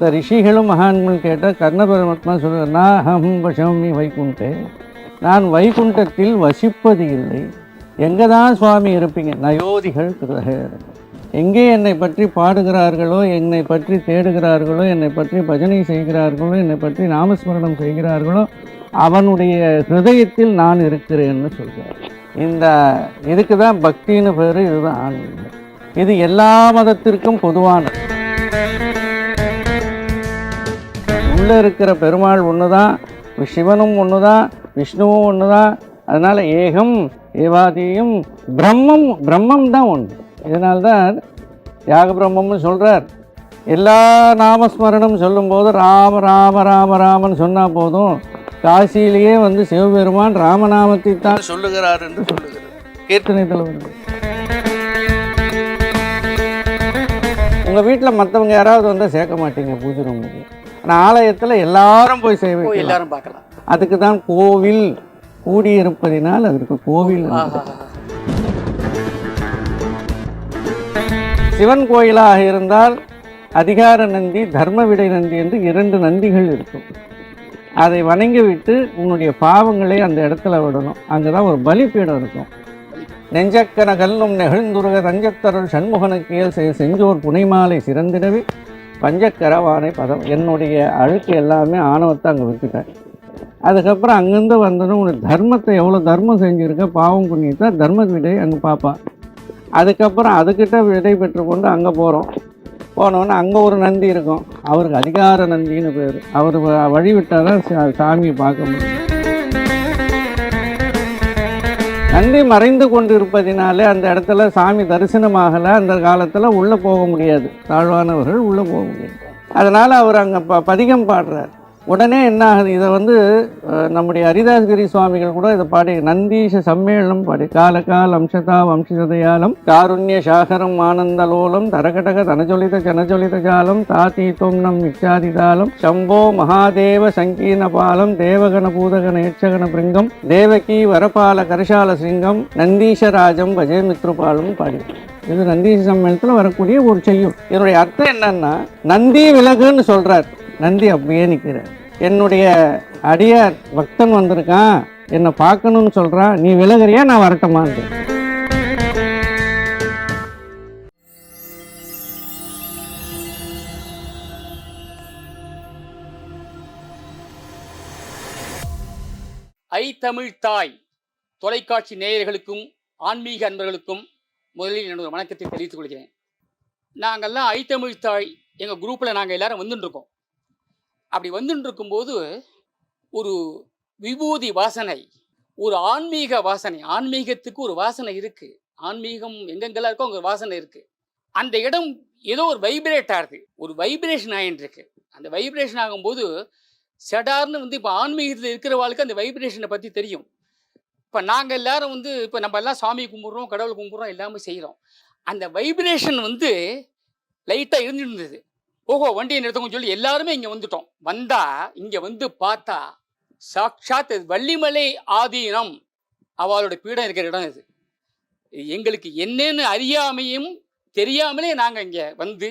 மற்ற ரிஷிகளும் மகான்கள் கேட்டால் கர்ண பரமாத்மா சொல்கிறார், நாஹம் வசமி வைகுண்டே, நான் வைகுண்டத்தில் வசிப்பது இல்லை. எங்கே தான் சுவாமி இருப்பீங்க? நயோதிகள் கிருதகர், எங்கே என்னை பற்றி பாடுகிறார்களோ, என்னை பற்றி தேடுகிறார்களோ, என்னை பற்றி பஜனை செய்கிறார்களோ, என்னை பற்றி நாமஸ்மரணம் செய்கிறார்களோ, அவனுடைய ஹிருதயத்தில் நான் இருக்கிறேன்னு சொல்கிறார். இந்த இதுக்கு தான் பக்தின்னு பேர். இதுதான் ஆன்மீகம். இது எல்லா மதத்திற்கும் பொதுவானது. உள்ளே இருக்கிற பெருமாள் ஒன்று தான், சிவனும் ஒன்று தான், விஷ்ணுவும் ஒன்று தான். அதனால் ஏகம் ஏவாதியும் பிரம்மம் தான் ஒன்று. இதனால்தான் யாக பிரம்மம்னு சொல்கிறார். எல்லா நாமஸ்மரணம் சொல்லும்போது ராம ராம ராம ராமன் சொன்னால் போதும். காசியிலேயே வந்து சிவபெருமான் ராமநாமத்தை தான் சொல்லுகிறார் என்று சொல்லுகிறார். கீர்த்தனைத்தில் வந்து உங்கள் வீட்டில் மற்றவங்க யாராவது வந்தால் சேர்க்க மாட்டீங்க பூஜை ரூமுக்கு. ஆனால் ஆலயத்தில் எல்லாரும் போய் செய்வோம், எல்லாரும் பார்க்கலாம். அதுக்கு தான் கோவில் கூடியிருப்பதினால் அதற்கு கோவில். சிவன் கோயிலாக இருந்தால் அதிகார நந்தி, தர்ம விடை நந்தி என்று 2 நந்திகள் இருக்கும். அதை வணங்கிவிட்டு உன்னுடைய பாவங்களை அந்த இடத்துல விடணும். அங்கே தான் ஒரு பலிப்பீடம் இருக்கும். நெஞ்சக்கன கல்லும் நெகிழ்ந்துருக தஞ்சத்தருள் சண்முகனுக்கியல் செஞ்சோர் புனைமாலை சிறந்திடவே பஞ்சக்கரவானை பதம். என்னுடைய அழுக்கு எல்லாமே ஆணவத்தை அங்கே விட்டுட்டேன். அதுக்கப்புறம் அங்கேருந்து வந்ததும் உனக்கு தர்மத்தை எவ்வளோ தர்மம் செஞ்சுருக்க, பாவம் புண்ணியத்தை தர்ம விடை அங்கே பார்ப்பான். அதுக்கப்புறம் அதுக்கிட்ட விடை பெற்றுக்கொண்டு அங்கே போனோன்னே அங்கே ஒரு நந்தி இருக்கும். அவருக்கு அதிகார நந்தின்னு பேர். அவர் வழிவிட்டால் தான் சாமியை பார்க்க முடியும். நந்தி மறைந்து கொண்டு இருப்பதினாலே அந்த இடத்துல சாமி தரிசனமாகலை. அந்த காலத்தில் உள்ளே போக முடியாது, தாழ்வானவர்கள் உள்ளே போக முடியாது. அதனால் அவர் அங்கே பதிகம் பாடுறார். உடனே என்ன ஆகுது? இதை வந்து நம்முடைய ஹரிதாஸ்கிரி சுவாமிகள் கூட இதை பாடி நந்தீஷ சம்மேளனம் பாடி காலகால் அம்சதா வம்சதயாலம் காருண்ய சாகரம் ஆனந்தலோலம் தரகடக தனஜொலித ஜனஜொலித ஜாலம் தாத்தீத்தோம் நம் இச்சாதிதாலம் சம்போ மகாதேவ சங்கீர்ண பாலம் தேவகண பூதகண ஏட்சகண பிருங்கம் தேவகி வரபால கரிசால சிங்கம் நந்தீஷராஜம் பஜே மித்ருபாலம் பாடி. இது நந்தீஷ சம்மேளனத்தில் வரக்கூடிய ஒரு செய்யுள். இதனுடைய அர்த்தம் என்னன்னா, நந்தி விலகுன்னு சொல்றார். நந்தி அப்படியே நிற்கிறார். என்னுடைய அடியார் பக்தன் வந்திருக்கான், என்னை பார்க்கணும்னு சொல்கிறான், நீ விலகிறியா, நான் வரட்டமான்னு. ஐ தமிழ் தாய் தொலைக்காட்சி நேயர்களுக்கும் ஆன்மீக அன்பர்களுக்கும் முதலில் என்னோட வணக்கத்தை தெரிவித்துக் கொள்கிறேன். நாங்கள்லாம் ஐ தமிழ் தாய் எங்கள் குரூப்பில் நாங்கள் எல்லாரும் வந்துட்டுருக்கோம். அப்படி வந்துட்டு இருக்கும்போது ஒரு விபூதி வாசனை, ஒரு ஆன்மீக வாசனை. ஆன்மீகத்துக்கு ஒரு வாசனை இருக்குது. ஆன்மீகம் எங்கெங்கெல்லாம் இருக்கோ அங்கே வாசனை இருக்குது. அந்த இடம் ஏதோ ஒரு வைப்ரேட் ஆகுது, ஒரு வைப்ரேஷன் ஆகிட்டு இருக்கு. அந்த வைப்ரேஷன் ஆகும்போது செடார்னு வந்து இப்போ ஆன்மீகத்தில் இருக்கிறவாளுக்கு அந்த வைப்ரேஷனை பற்றி தெரியும். இப்போ நாங்கள் எல்லாரும் வந்து இப்போ நம்ம எல்லாம் சாமி கும்பிட்றோம், கடவுள் கும்பிட்றோம், எல்லாமே செய்கிறோம். அந்த வைப்ரேஷன் வந்து லைட்டாக இருந்துருந்தது. ஓஹோ, வண்டியை நிறுத்தவும் சொல்லி எல்லாருமே இங்கே வந்துட்டோம். இங்கே வந்து பார்த்தா சாட்சாத் வள்ளிமலை ஆதீனம் அவளோட பீடம் இருக்கிற இடம் இது. எங்களுக்கு என்னன்னு அறியாமையும் தெரியாமலே நாங்கள் இங்கே வந்து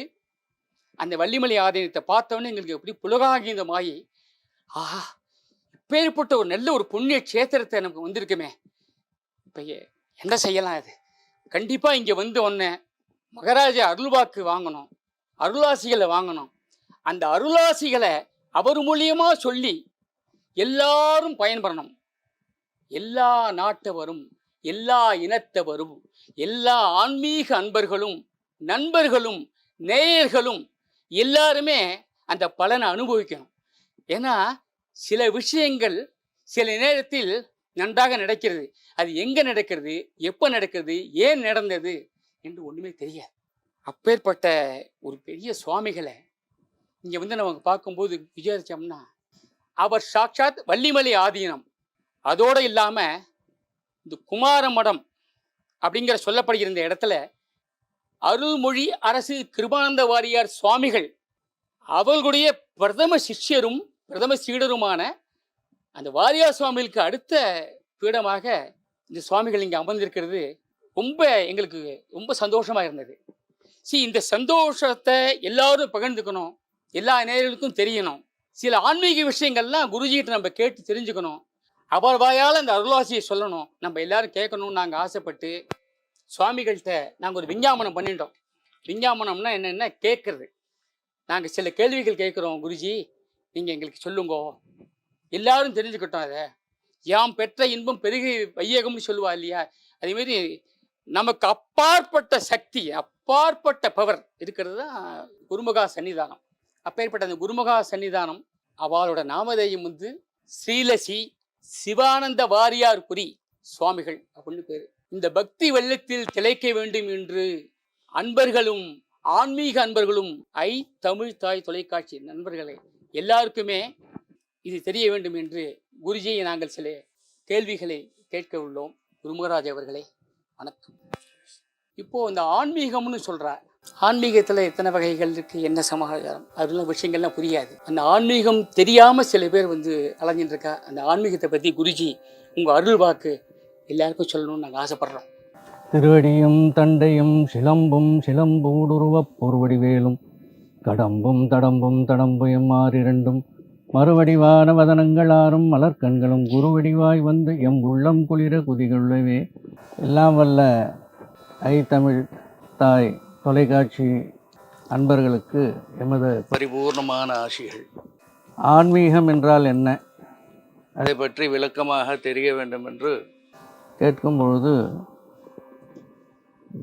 அந்த வள்ளிமலை ஆதீனத்தை பார்த்தோன்னே எங்களுக்கு எப்படி புலகாகிதமாகி, ஆஹா, இப்பேற்பட்ட ஒரு நல்ல ஒரு புண்ணிய கஷேத்திரத்தை நமக்கு வந்திருக்குமே, இப்போ என்ன செய்யலாம்? இது கண்டிப்பாக இங்கே வந்து ஒன்று மகாராஜா அருள்வாக்கு வாங்கணும், அருளாசிகளை வாங்கணும். அந்த அருளாசிகளை அவர் மூலியமாக சொல்லி எல்லாரும் பயன்பெறணும். எல்லா நாட்டவரும், எல்லா இனத்தவரும், எல்லா ஆன்மீக அன்பர்களும், நண்பர்களும், நேயர்களும் எல்லாருமே அந்த பலனை அனுபவிக்கணும். ஏன்னா சில விஷயங்கள் சில நேரத்தில் நன்றாக நடக்கிறது. அது எங்கே நடக்கிறது, எப்போ நடக்கிறது, ஏன் நடந்தது என்று ஒன்றுமே தெரியாது. அப்பேற்பட்ட ஒரு பெரிய சுவாமிகளை இங்கே வந்து நமக்கு பார்க்கும்போது விசாரித்தோம்னா, அவர் சாட்சாத் வள்ளிமலை ஆதீனம். அதோடு இல்லாமல் இந்த குமார மடம் அப்படிங்கிற சொல்லப்படுகிற இந்த இடத்துல அருள்மொழி அரசு கிருபானந்த வாரியார் சுவாமிகள் அவர்களுடைய பிரதம சிஷ்யரும் பிரதம சீடருமான அந்த வாரியார் சுவாமிகளுக்கு அடுத்த பீடமாக இந்த சுவாமிகள் இங்கே அமர்ந்திருக்கிறது ரொம்ப எங்களுக்கு ரொம்ப சந்தோஷமாக இருந்தது. இந்த சந்தோஷத்தை எல்லாரும் பகிர்ந்துக்கணும். எல்லா நேயர்களுக்கும் தெரியணும். சில ஆன்மீக விஷயங்கள்லாம் குருஜிகிட்ட நம்ம கேட்டு தெரிஞ்சுக்கணும். அவர் வாயால் அந்த அருளாசியை சொல்லணும், நம்ம எல்லாரும் கேட்கணும்னு நாங்கள் ஆசைப்பட்டு சுவாமிகள்கிட்ட நாங்கள் ஒரு விஞ்ஞாபனம் பண்ணிட்டோம். விஞ்ஞாபனம்னா என்னென்ன கேட்குறது. நாங்கள் சில கேள்விகள் கேட்குறோம், குருஜி நீங்கள் எங்களுக்கு சொல்லுங்கோ, எல்லாரும் தெரிஞ்சுக்கிட்டோம். அதை யாம் பெற்ற இன்பம் பெருகி வையகம்னு சொல்லுவா இல்லையா, அதேமாரி நமக்கு அப்பாற்பட்ட சக்தி, அப்பாற்பட்ட பவர் இருக்கிறது தான் குருமகா சன்னிதானம். அப்பேற்பட்ட அந்த குருமகா சன்னிதானம் அவளோட நாமதேயம் வந்து ஸ்ரீலசி சிவானந்த வாரியார்புரி சுவாமிகள் அப்படின்னு பேர். இந்த பக்தி வெள்ளத்தில் திளைக்க வேண்டும் என்று அன்பர்களும் ஆன்மீக அன்பர்களும் தமிழ் தாய் தொலைக்காட்சி நண்பர்களே எல்லாருக்குமே இது தெரிய வேண்டும் என்று குருஜியை நாங்கள் சில கேள்விகளை கேட்க உள்ளோம். குருமகராஜ் அவர்களே வணக்கம். இப்போ இந்த ஆன்மீகம்னு சொல்றார், ஆன்மீகத்தில் எத்தனை வகைகள் இருக்கு, என்ன சமாச்சாரம், அதெல்லாம் விஷயங்கள்லாம் புரியாது. அந்த ஆன்மீகம் தெரியாம சில பேர் வந்து அலைஞ்சிட்டு இருக்கா. அந்த ஆன்மீகத்தை பத்தி குருஜி உங்க அருள் வாக்கு எல்லாருக்கும் சொல்லணும்னு நாங்கள் ஆசைப்படுறோம். திருவடியும் தண்டையும் சிலம்பும் சிலம்பூடுருவப் பொருவடிவேலும் கடம்பும் தடம்பும் தடம்பும் ஆறிரண்டும் மறுவடிவான வதனங்கள் ஆறும் மலர்கண்களும் குருவடிவாய் வந்து எம் உள்ளம் குளிர குதிகொள்ளவே. எல்லாம் வல்ல தமிழ் தாய் தொலைக்காட்சி அன்பர்களுக்கு எமது பரிபூர்ணமான ஆசிகள். ஆன்மீகம் என்றால் என்ன, அதை பற்றி விளக்கமாக தெரிய வேண்டும் என்று கேட்கும் பொழுது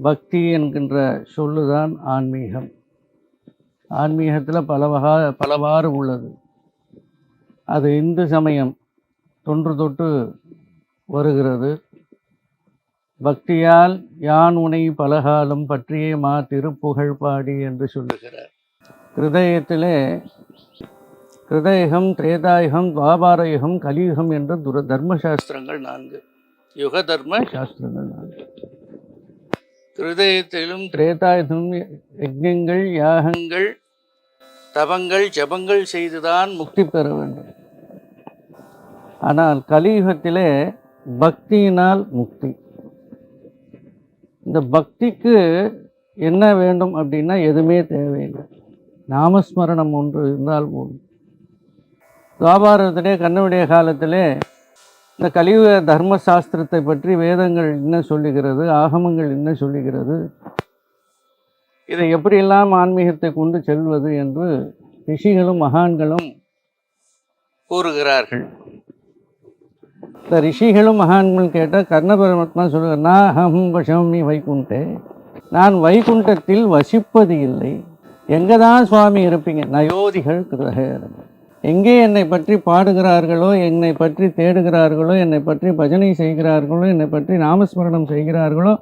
பக்தி என்கின்ற சொல்லுதான் ஆன்மீகம். ஆன்மீகத்தில் பலவாறு உள்ளது. அது இந்து சமயம் தொன்று தொட்டு வருகிறது. பக்தியால் யான் உனை பலகாலம் பற்றியே மா திருப்புகழ் பாடி என்று சொல்லுகிறார். கிருதயுகம், திரேதாயுகம், துவாபாரயுகம், கலியுகம் என்ற தர்மசாஸ்திரங்கள் 4, யுக தர்ம சாஸ்திரங்கள் 4. கிருதயத்திலும் திரேதாயுகம் யஜ்ஞங்கள், யாகங்கள், தவங்கள், ஜபங்கள் செய்துதான் முக்தி பெற வேண்டும். ஆனால் கலியுகத்திலே பக்தியினால் முக்தி. இந்த பக்திக்கு என்ன வேண்டும் அப்படின்னா எதுவுமே தேவையில்லை, நாமஸ்மரணம் ஒன்று இருந்தால் போதும். துவாபாரத்திலே கண்ணனுடைய காலத்திலே இந்த கலியுக தர்மசாஸ்திரத்தை பற்றி வேதங்கள் என்ன சொல்லுகிறது, ஆகமங்கள் என்ன சொல்லுகிறது, இதை எப்படியெல்லாம் ஆன்மீகத்தை கொண்டு செல்வது என்று ரிஷிகளும் மகான்களும் கூறுகிறார்கள். இந்த ரிஷிகளும் மகான்களும் கேட்டால் கர்ண பரமாத்மா சொல்லுவார், நாஹம் வசமி வைகுண்டே, நான் வைகுண்டத்தில் வசிப்பது இல்லை. எங்கே தான் சுவாமி இருப்பீங்க? நயோதிகள் கிரகம். எங்கே என்னை பற்றி பாடுகிறார்களோ, என்னை பற்றி தேடுகிறார்களோ, என்னை பற்றி பஜனை செய்கிறார்களோ, என்னை பற்றி நாமஸ்மரணம் செய்கிறார்களோ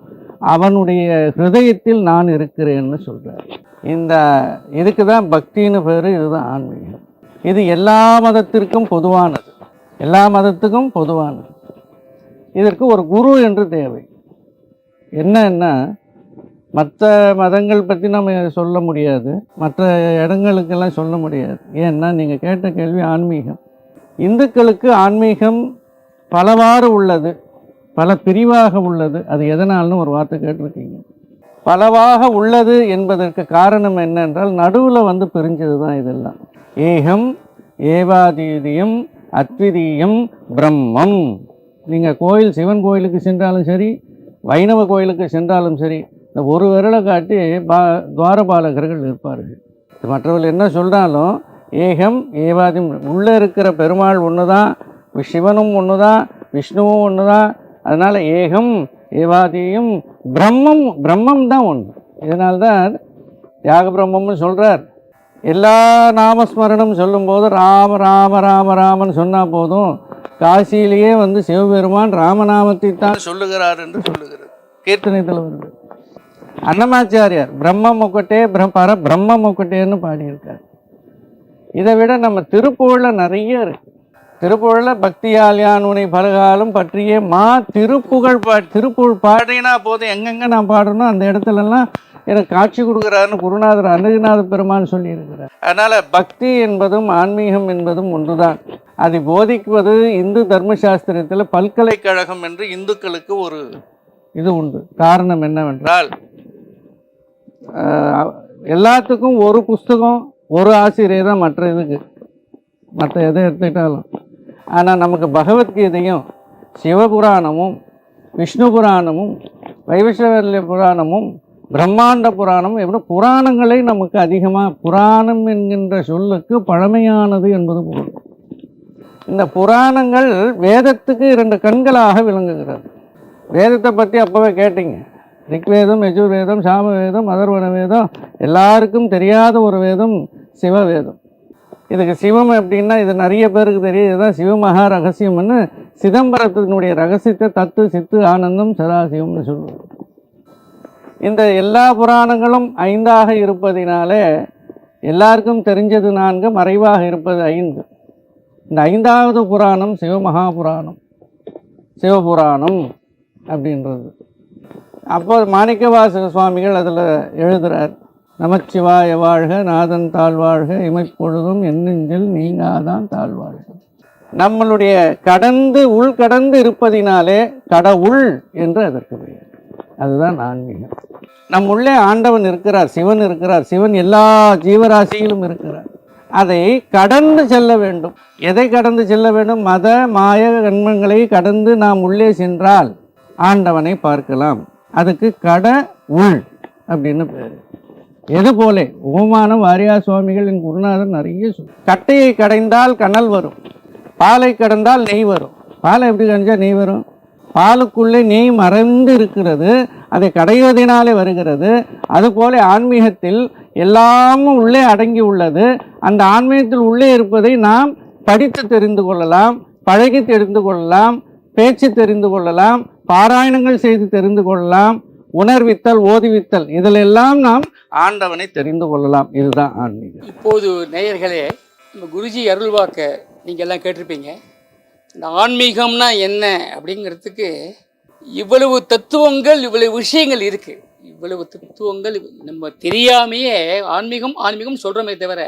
அவனுடைய ஹிருதயத்தில் நான் இருக்கிறேன்னு சொல்கிறார். இதுக்கு தான் பக்தின்னு பேர். இதுதான் ஆன்மீகம். இது எல்லா மதத்திற்கும் பொதுவானது, எல்லா மதத்துக்கும் பொதுவானது. இதற்கு ஒரு குரு என்று தேவை. என்னன்னா மற்ற மதங்கள் பற்றி நம்ம சொல்ல முடியாது, மற்ற இடங்களுக்கெல்லாம் சொல்ல முடியாது. ஏன்னா நீங்கள் கேட்ட கேள்வி ஆன்மீகம். இந்துக்களுக்கு ஆன்மீகம் பலவாறு உள்ளது, பல பிரிவாக உள்ளது. அது எதனால்னு ஒரு வார்த்தை கேட்டிருக்கீங்க. பலவாக உள்ளது என்பதற்கு காரணம் என்னென்றால் நடுவில் பிரிஞ்சது தான் இதெல்லாம். ஏகம், ஏவாதீதியம், அத்விதீயம், பிரம்மம். நீங்கள் சிவன் கோயிலுக்கு சென்றாலும் சரி, வைணவ கோயிலுக்கு சென்றாலும் சரி, இந்த ஒரு விரலை காட்டி துவாரபாலகர்கள் இருப்பார்கள். மற்றவர்கள் என்ன சொல்கிறாலும் ஏகம் ஏவாதியம், உள்ளே இருக்கிற பெருமாள் ஒன்று தான், சிவனும் ஒன்று தான், விஷ்ணுவும் ஒன்று தான். அதனால் ஏகம் ஏவாதியம் பிரம்மம் தான் ஒன்று. இதனால்தான் தியாக பிரம்மம்னு சொல்கிறார். எல்லா நாமஸ்மரணம் சொல்லும்போது ராம ராம ராம ராமன் சொன்னால் போதும், காசியிலேயே சிவபெருமான் ராமநாமத்தை தான் சொல்லுகிறார் என்று சொல்லுகிறது. கீர்த்தனைத்தில் வருது. அன்னமாச்சாரியார் பிரம்மம் ஒக்கட்டே பர பிரம்மம் ஒக்கட்டேன்னு பாடியிருக்கார். இதை விட நம்ம திருப்புகழில் நிறைய இருக்கு. திருப்புகழில் பக்தியால் யான் உனை பலகாலம் பற்றியே மா திருப்புகழ் திருப்புகழ் பாடினா போதும், எங்கெங்கே நான் பாடணும் அந்த இடத்துலலாம் எனக்கு காட்சி கொடுக்குறாருன்னு குருநாதர் அனுஜநாத பெருமான் சொல்லியிருக்கிறார். அதனால் பக்தி என்பதும் ஆன்மீகம் என்பதும் ஒன்றுதான். அதை போதிக்குவது இந்து தர்மசாஸ்திரத்தில் பல்கலைக்கழகம் என்று இந்துக்களுக்கு ஒரு இது உண்டு. காரணம் என்னவென்றால் எல்லாத்துக்கும் ஒரு புஸ்தகம், ஒரு ஆசிரியர் தான் மற்ற இதுக்கு, மற்ற எதை எடுத்துக்கிட்டாலும். ஆனால் நமக்கு பகவத்கீதையும் சிவபுராணமும் விஷ்ணு புராணமும் வைவஸ்வல்ய புராணமும் பிரம்மாண்ட புராணமும் எப்படி புராணங்களை நமக்கு அதிகமாக, புராணம் என்கின்ற சொல்லுக்கு பழமையானது என்பது பொருள். இந்த புராணங்கள் வேதத்துக்கு 2 கண்களாக விளங்குகிறது. வேதத்தை பற்றி அப்போவே கேட்டீங்க. ரிக்வேதம், யஜுர்வேதம், சாமவேதம், அதர்வண வேதம், எல்லாருக்கும் தெரியாத ஒரு வேதம் சிவவேதம். இதுக்கு சிவம் எப்படின்னா இது நிறைய பேருக்கு தெரியும். இதுதான் சிவமகா ரகசியம்னு சிதம்பரத்தினுடைய ரகசியத்தை தத்து சித்து ஆனந்தம் சதாசிவம்னு சொல்லுவோம். இந்த எல்லா புராணங்களும் 5ஆக இருப்பதினாலே எல்லாருக்கும் தெரிஞ்சது 4, மறைவாக இருப்பது 5. இந்த 5வது புராணம் சிவமகாபுராணம், சிவபுராணம் அப்படின்றது. அப்போ மாணிக்கவாசக சுவாமிகள் அதில் எழுதுகிறார், நமச்சிவாய வாழ்க, நாதன் தாழ்வாழ்க, இமைப்பொழுதும் என்னெஞ்சில் நீங்காதான் தாழ்வாழ்க. நம்மளுடைய உள்கடந்து இருப்பதினாலே கடவுள் என்று அதற்கு பெயர். அதுதான் ஆன்மீகம். நம் உள்ளே ஆண்டவன் இருக்கிறார், சிவன் இருக்கிறார். சிவன் எல்லா ஜீவராசியிலும் இருக்கிறார். அதை கடந்து செல்ல வேண்டும். எதை கடந்து செல்ல வேண்டும்? மத மாய கண்மங்களை கடந்து நாம் உள்ளே சென்றால் ஆண்டவனை பார்க்கலாம். அதுக்கு உள் அப்படின்னு பேர். எது போல ஓமானம் வாரியா சுவாமிகள் என் குருநாதன் நிறைய கட்டையை கடைந்தால் கனல் வரும், பாலை கடந்தால் நெய் வரும். பாலை எப்படி கடைஞ்சா நெய் வரும்? பாலுக்குள்ளே நெய் மறைந்து இருக்கிறது, அதை கடைவதனாலே வருகிறது. அதுபோல ஆன்மீகத்தில் எல்லாமும் உள்ளே அடங்கி உள்ளது. அந்த ஆன்மீகத்தில் உள்ளே இருப்பதை நாம் படித்து தெரிந்து கொள்ளலாம், பழகி தெரிந்து கொள்ளலாம், பேச்சு தெரிந்து கொள்ளலாம், பாராயணங்கள் செய்து தெரிந்து கொள்ளலாம், உணர்வித்தல், ஓதுவித்தல், இதிலெல்லாம் நாம் ஆண்டவனை தெரிந்து கொள்ளலாம். இதுதான் ஆன்மீகம். இப்போது நேயர்களே, நம்ம குருஜி அருள்வாக்க நீங்கள் எல்லாம் கேட்டிருப்பீங்க. இந்த ஆன்மீகம்னா என்ன அப்படிங்கிறதுக்கு இவ்வளவு தத்துவங்கள், இவ்வளவு விஷயங்கள் இருக்குது. இவ்வளவு தத்துவங்கள் நம்ம தெரியாமையே ஆன்மீகம் சொல்கிறோமே தவிர,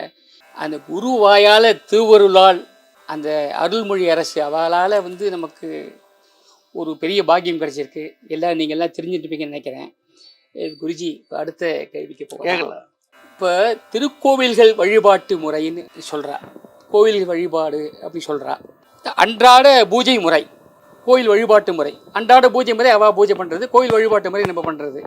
அந்த குரு வாயால் திருவருளால் அந்த அருள்மொழி அரசு அவளால் நமக்கு ஒரு பெரிய பாக்கியம் கிடைச்சிருக்கு. எல்லாம் நீங்கள் எல்லாம் தெரிஞ்சுட்டுப்பீங்கன்னு நினைக்கிறேன். குருஜி, இப்போ அடுத்த கேள்விக்கு போகலாம். இப்போ திருக்கோவில்கள் வழிபாட்டு முறைன்னு சொல்கிறா, கோவில்கள் வழிபாடு அப்படி சொல்கிறா. அன்றாட பூஜை முறை, கோயில் வழிபாட்டு முறை. அன்றாட பூஜை முறை அவள் பூஜை பண்ணுறது, கோயில் வழிபாட்டு முறை நம்ம பண்ணுறது.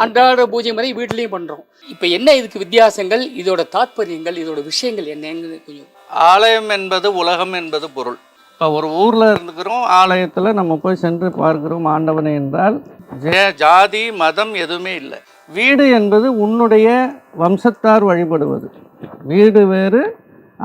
அன்றாட பூஜை முறை வீட்லேயும் பண்ணுறோம். இப்போ என்ன இதுக்கு வித்தியாசங்கள், இதோட தாற்பயங்கள், இதோட விஷயங்கள் என்னன்னு கொஞ்சம். ஆலயம் என்பது உலகம் என்பது பொருள். இப்போ ஒரு ஊரில் இருந்துக்கிறோம், ஆலயத்தில் நம்ம போய் சென்று பார்க்கிறோம் ஆண்டவனை என்றால் ஜாதி மதம் எதுவுமே இல்லை. வீடு என்பது உன்னுடைய வம்சத்தார் வழிபடுவது. வீடு வேறு,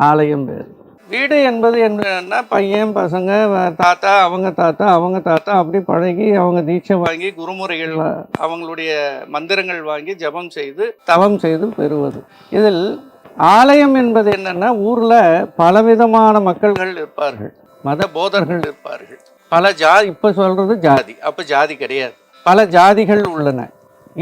ஆலயம் வேறு. வீடு என்பது என்னன்னா பையன் பசங்க தாத்தா அவங்க தாத்தா அப்படி பழகி அவங்க தீட்சை வாங்கி குருமுறைகள் அவங்களுடைய மந்திரங்கள் வாங்கி ஜபம் செய்து தவம் செய்து பெறுவது. இதில் ஆலயம் என்பது என்னன்னா ஊரில் பலவிதமான மக்கள்கள் இருப்பார்கள், மத போதர்கள் இருப்பார்கள், பல இப்போ சொல்கிறது ஜாதி, அப்போ ஜாதி கிடையாது, பல ஜாதிகள் உள்ளன.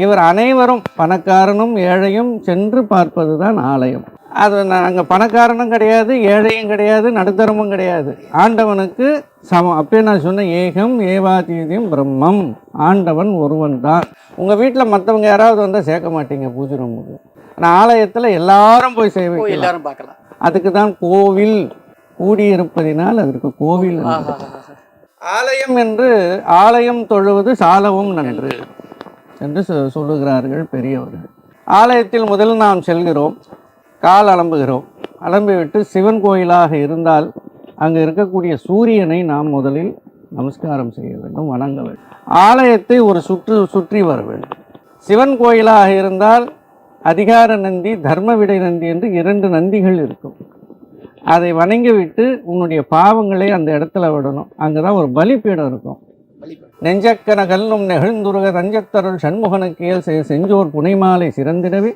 இவர் அனைவரும் பணக்காரனும் ஏழையும் சென்று பார்ப்பது தான் ஆலயம். அது நாங்கள் பணக்காரனும் கிடையாது, ஏழையும் கிடையாது, நடுத்தரமும் கிடையாது, ஆண்டவனுக்கு சமம். அப்பயே நான் சொன்னேன், ஏகம் ஏவாதீதியம் பிரம்மம், ஆண்டவன் ஒருவன் தான். உங்கள் வீட்டில் மற்றவங்க யாராவது வந்தால் சேர்க்க மாட்டீங்க பூஜை ரூமுக்கு. ஆனால் ஆலயத்தில் எல்லாரும் போய் சேவை, எல்லாரும் பார்க்கலாம். அதுக்கு தான் கோவில், கூடியிருப்பதினால் அதற்கு கோவில். ஆலயம் என்று ஆலயம் தொழுவது சாலவும் நன்று என்று சொல்லுகிறார்கள் பெரியவர்கள். ஆலயத்தில் முதல் நாம் செல்கிறோம், கால் அலம்புகிறோம். அலம்பிவிட்டு சிவன் கோயிலாக இருந்தால் அங்கே இருக்கக்கூடிய சூரியனை நாம் முதலில் நமஸ்காரம் செய்ய வேண்டும், வணங்க வேண்டும். ஆலயத்தை ஒரு சுற்றி வர வேண்டும். சிவன் கோயிலாக இருந்தால் அதிகார நந்தி, தர்ம விடை நந்தி என்று 2 நந்திகள் இருக்கும். அதை வணங்கிவிட்டு உன்னுடைய பாவங்களை அந்த இடத்துல விடணும். அங்கே தான் ஒரு பலிப்பீடம் இருக்கும். நெஞ்சக்கன கல்லும் நெகிழ்ந்துருக தஞ்சத்தருள் சண்முகனுக்கேல் செஞ்சோர் புனைமாலை சிறந்திடவே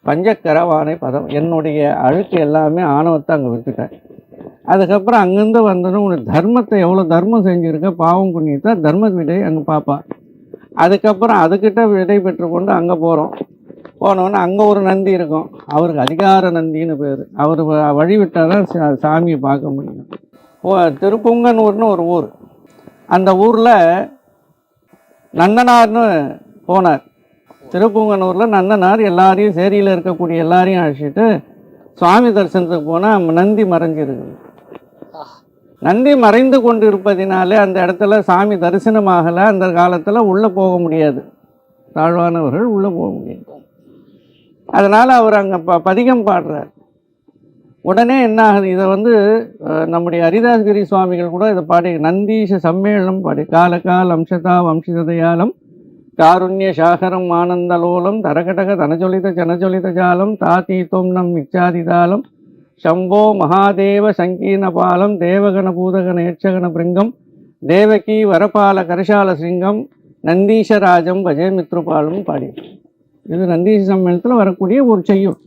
பஞ்சக்கரவானை பதம். என்னுடைய அழுக்கு எல்லாமே ஆணவத்தை அங்கே விட்டுட்டேன். அதுக்கப்புறம் அங்கேருந்து வந்ததும் உனக்கு தர்மத்தை எவ்வளோ தர்மம் செஞ்சுருக்க, பாவம் புண்ணியத்தை தர்ம விடை அங்கே பார்ப்பான். அதுக்கப்புறம் அதுக்கிட்ட விடை பெற்றுக்கொண்டு அங்கே போகிறோம். போனோன்னே அங்கே ஒரு நந்தி இருக்கும், அவருக்கு அதிகார நந்தின்னு பேர். அவர் வழிவிட்டால் தான் சாமியை பார்க்க முடியும். திருப்புங்கனூர்னு ஒரு ஊர். அந்த ஊரில் நந்தனார்னு போனார். திருப்புங்கனூரில் நந்தனார் எல்லாரையும், சேரியில் இருக்கக்கூடிய எல்லாரையும் அழைச்சிட்டு சுவாமி தரிசனத்துக்கு போனால் நந்தி மறைஞ்சிருக்குது. நந்தி மறைந்து கொண்டு இருப்பதினாலே அந்த இடத்துல சாமி தரிசனமாகலை. அந்த காலத்தில் உள்ளே போக முடியாது, தாழ்வானவர்கள் உள்ளே போக முடியாது. அதனால் அவர் அங்கே பதிகம் பாடுறார். உடனே என்ன ஆகுது, இதை வந்து நம்முடைய ஹரிதாஸ்கிரி சுவாமிகள் கூட இதை பாடி நந்தீஷ சம்மேளனம் பாடி கால கால் அம்சதா வம்சிதயாலம் காருண்ய சாகரம் ஆனந்தலோலம் தரகடக தனஜொலித ஜனஜொலித ஜாலம் தாத்தீத்தோம் நம் இச்சாதிதாலம் சம்போ மகாதேவ சங்கீனபாலம் தேவகண பூதகண ஏட்சகண பிருங்கம் தேவகி வரபால கரிசால சிங்கம் நந்தீஷராஜம் பஜே மித்ருபாலம் பாடி. இது நந்தீஷ சம்மேளனத்தில் வரக்கூடிய ஒரு செய்யும்.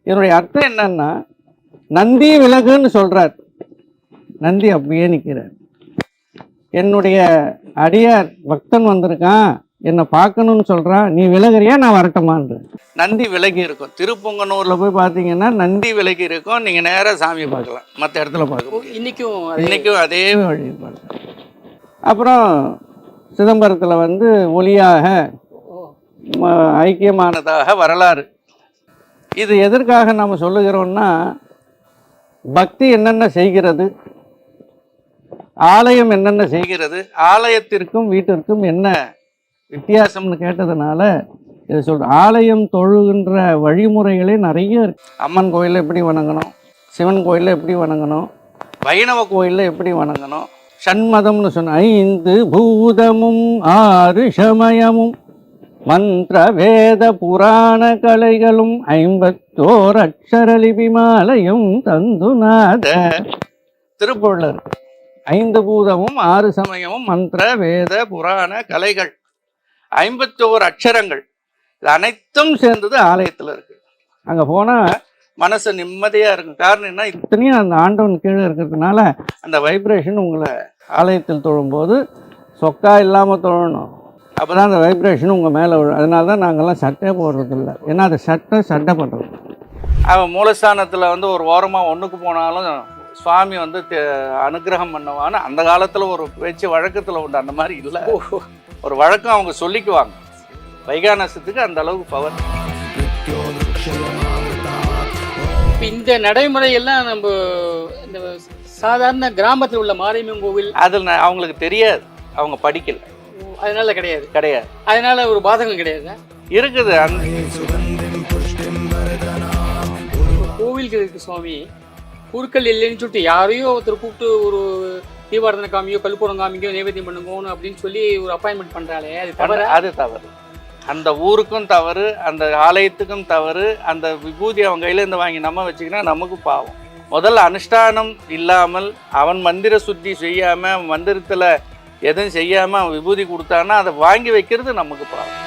இதனுடைய அர்த்தம் என்னன்னா, நந்தி விலகுன்னு சொல்றார். நந்தி அப்படியே நிற்கிறார். என்னுடைய அடியார் பக்தன் வந்திருக்கான், என்னை பார்க்கணும்னு சொல்கிறான், நீ விலகுறியா நான் வரட்டுமான்ற. நந்தி விலகி இருக்கும். திருப்பொங்கனூரில் போய் பார்த்தீங்கன்னா நந்தி விலகி இருக்கும். நீங்கள் நேராக சாமி பார்க்கலாம், மற்ற இடத்துல பார்க்க முடியும். இன்றைக்கும் அதே வழி பார்க்கலாம். அப்புறம் சிதம்பரத்தில் வந்து ஒளியாக ஐக்கியமானதாக வரலாறு. இது எதற்காக நம்ம சொல்லுகிறோம்னா, பக்தி என்னென்ன செய்கிறது, ஆலயம் என்னென்ன செய்கிறது, ஆலயத்திற்கும் வீட்டிற்கும் என்ன வித்தியாசம்னு கேட்டதுனால இதை சொல்கிறேன். ஆலயம் தொழுகின்ற வழிமுறைகளே நிறைய இருக்கு. அம்மன் கோயிலில் எப்படி வணங்கணும், சிவன் கோயிலில் எப்படி வணங்கணும், வைணவ கோயிலில் எப்படி வணங்கணும், சண்மதம்னு சொன்ன 5 பூதமும் 6 சமயமும் மந்திர வேத புராண கலைகளும் 51 அக்ஷரலிபி மாலையும் தந்துநாத. திருப்பூரில் 5 பூதமும் 6 சமயமும் மந்திர வேத புராண கலைகள் 51 அக்ஷரங்கள், இது அனைத்தும் சேர்ந்தது ஆலயத்தில் இருக்கு. அங்கே போனால் மனசு நிம்மதியாக இருக்கும். காரணம் என்ன, இத்தனையும் அந்த ஆண்டவன் கீழே இருக்கிறதுனால அந்த வைப்ரேஷன் உங்களை ஆலயத்தில் தொழும்போது சொக்கா இல்லாமல் தொழணும். அப்போ தான் அந்த வைப்ரேஷன் உங்கள் மேலே விழும். அதனால தான் நாங்கள்லாம் சட்டை போடுறதில்ல. ஏன்னா அது சட்டை பண்ணுறது. அவன் மூலஸ்தானத்தில் வந்து ஒரு ஓரமாக ஒன்றுக்கு போனாலும் சுவாமி வந்து அனுகிரகம் பண்ணுவான்னு அந்த காலத்தில் ஒரு பேச்சு வழக்கத்தில் உண்டு. அந்த மாதிரி இல்லை, ஒரு வழக்கம் அவங்க சொல்லிக்குவாங்க. வைகானசத்துக்கு அந்த அளவுக்கு பவர். இந்த நடைமுறையெல்லாம் நம்ம இந்த சாதாரண கிராமத்தில் உள்ள மாரியம்மன் கோவில் அதில் அவங்களுக்கு தெரியாது, அவங்க படிக்கல, அதனால கிடையாது. அதனால ஒரு பாதகம் கிடையாது. இருக்குது அந்த கோவில்கள் இருக்கு சுவாமி. குருக்கள் இல்லைன்னு சொல்லிட்டு யாரையோ ஒருத்தர் கூப்பிட்டு ஒரு தீபாரதனை காமியோ கல்பூரம் காமிக்கோ நைவேத்தியம் பண்ணுங்கன்னு அப்படின்னு சொல்லி ஒரு அப்பாயின்மெண்ட் பண்ணுறாளே, அது தவறு. அந்த ஊருக்கும் தவறு, அந்த ஆலயத்துக்கும் தவறு. அந்த விபூதி அவங்க கையிலேருந்து வாங்கி நம்ம வச்சுக்கினா நமக்கு பாவம். முதல்ல அனுஷ்டானம் இல்லாமல் அவன் மந்திர சுத்தி செய்யாமல் மந்திரத்தில் எதுவும் செய்யாமல் அவன் விபூதி கொடுத்தான்னா அதை வாங்கி வைக்கிறது நமக்கு பாவம்.